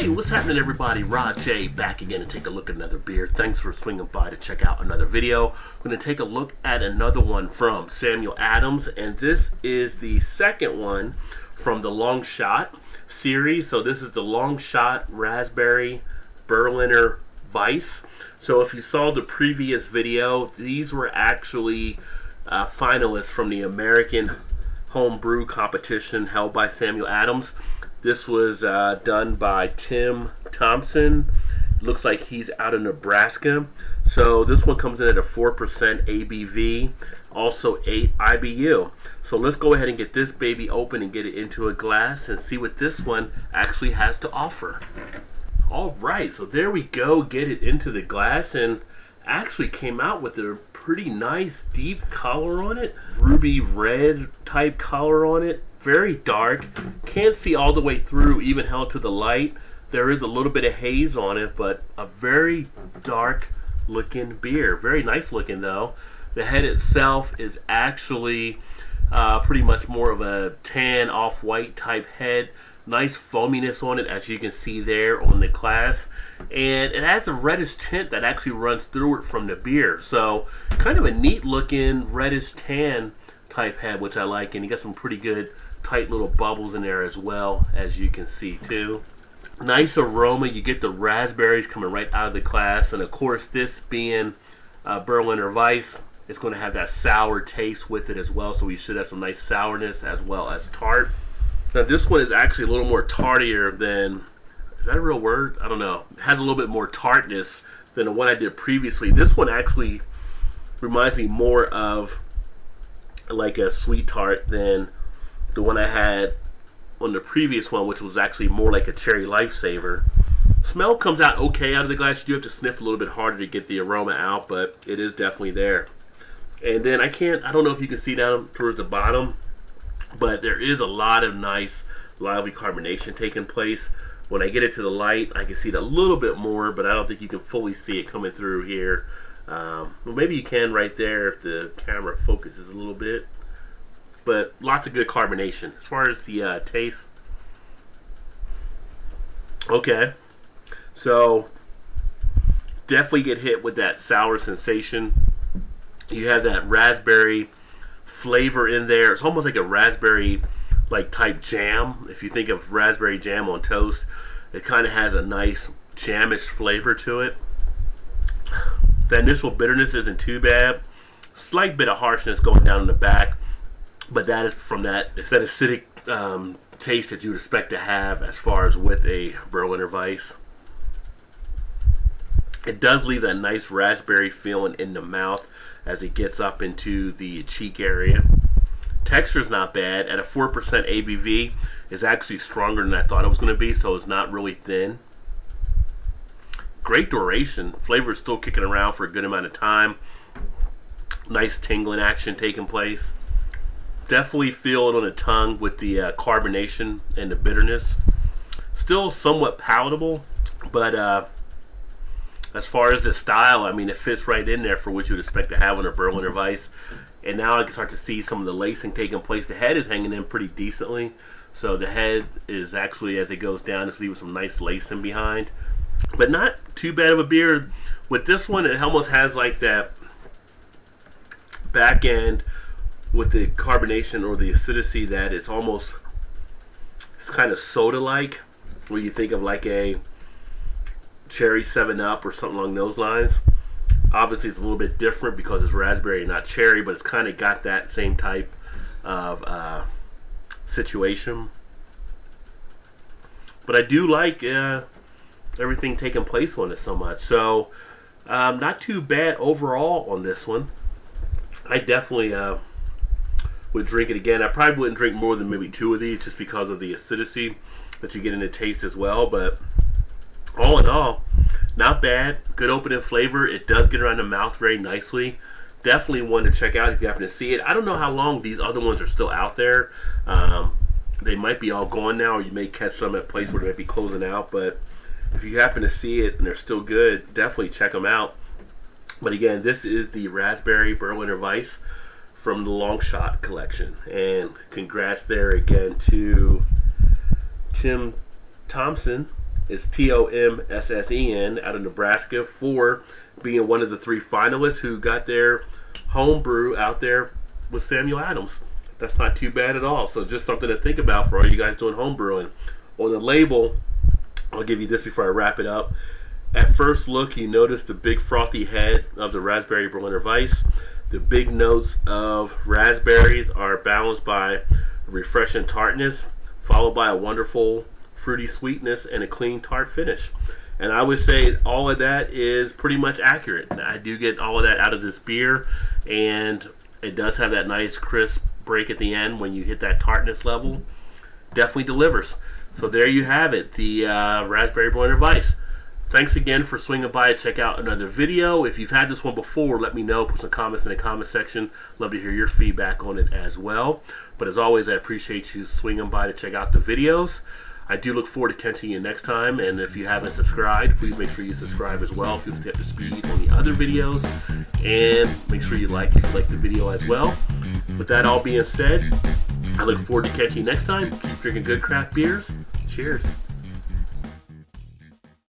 Hey, what's happening, everybody? Rod J back again to take a look at another beer. Thanks for swinging by to check out another video. We're going to take a look at another one from Samuel Adams, and this is the second one from the Longshot series. So this is the Longshot Raspberry Berliner Weisse. So if you saw the previous video, these were actually finalists from the American Homebrew competition held by Samuel Adams. This was done by Tim Thompson. Looks like he's out of Nebraska. So this one comes in at a 4% ABV, also 8 IBU. So let's go ahead and get this baby open and get it into a glass and see what this one actually has to offer. All right, so there we go. Get it into the glass, and actually came out with a pretty nice deep color on it. Ruby red type color on it. Very dark. Can't see all the way through, even held to the light. There is a little bit of haze on it, but a very dark looking beer. Very nice looking though. The head itself is actually pretty much more of a tan off-white type head. Nice foaminess on it, as you can see there on the glass, and it has a reddish tint that actually runs through it from the beer. So kind of a neat looking reddish tan type head, which I like, and you got some pretty good tight little bubbles in there as well, as you can see too. Nice aroma. You get the raspberries coming right out of the glass, and of course this being Berliner Weisse, it's going to have that sour taste with it as well, so we should have some nice sourness as well as tart. Now this one is actually a little more tartier than, is that a real word? I don't know. It has a little bit more tartness than the one I did previously. This one actually reminds me more of like a sweet tart than the one I had on the previous one, which was actually more like a cherry lifesaver. Smell comes out okay out of the glass. You do have to sniff a little bit harder to get the aroma out, but it is definitely there. And then I don't know if you can see down towards the bottom, but there is a lot of nice lively carbonation taking place. When I get it to the light, I can see it a little bit more, but I don't think you can fully see it coming through here. Well, maybe you can right there if the camera focuses a little bit. But lots of good carbonation. As far as the taste, okay, so definitely get hit with that sour sensation. You have that raspberry flavor in there. It's almost like a raspberry like type jam. If you think of raspberry jam on toast, it kind of has a nice jamish flavor to it. The initial bitterness isn't too bad. Slight bit of harshness going down in the back, but that is from that acidic taste that you'd expect to have as far as with a Berliner Weisse. It does leave that nice raspberry feeling in the mouth as it gets up into the cheek area. Texture's not bad. At a 4% ABV, it's actually stronger than I thought it was going to be, so it's not really thin. Great duration. Flavor is still kicking around for a good amount of time. Nice tingling action taking place. Definitely feel it on the tongue with the carbonation and the bitterness. Still somewhat palatable, but as far as the style, I mean, it fits right in there for what you'd expect to have on a Berliner Weisse. And now I can start to see some of the lacing taking place. The head is hanging in pretty decently. So the head is actually, as it goes down, it's leaving some nice lacing behind. But not too bad of a beer. With this one, it almost has like that back end with the carbonation or the acidity that it's kind of soda-like, where you think of like a cherry 7-Up or something along those lines. Obviously it's a little bit different because it's raspberry and not cherry, but it's kind of got that same type of situation. But I do like everything taking place on it so much. So not too bad overall on this one. I definitely would drink it again. I probably wouldn't drink more than maybe 2 of these just because of the acidity that you get in the taste as well. But all in all, not bad. Good opening flavor. It does get around the mouth very nicely. Definitely one to check out if you happen to see it. I don't know how long these other ones are still out there. They might be all gone now, or you may catch some at a place where they might be closing out. But if you happen to see it and they're still good, definitely check them out. But again, this is the Raspberry Berliner Weisse from the Longshot collection. And congrats there again to Tim Thompson is Tomssen out of Nebraska for being one of the 3 finalists who got their home brew out there with Samuel Adams. That's not too bad at all. So just something to think about for all you guys doing home brewing. On the label, I'll give you this before I wrap it up. At first look, you notice the big frothy head of the raspberry Berliner Weisse. The big notes of raspberries are balanced by refreshing tartness, followed by a wonderful fruity sweetness and a clean tart finish. And I would say all of that is pretty much accurate. I do get all of that out of this beer, and it does have that nice crisp break at the end when you hit that tartness level. Definitely delivers. So there you have it, the raspberry Berliner Weisse. Thanks again for swinging by. Check out another video. If you've had this one before, let me know. Put some comments in the comment section. Love to hear your feedback on it as well. But as always, I appreciate you swinging by to check out the videos. I do look forward to catching you next time. And if you haven't subscribed, please make sure you subscribe as well if you want to stay up to speed on the other videos. And make sure you like if you like the video as well. With that all being said, I look forward to catching you next time. Keep drinking good craft beers. Cheers.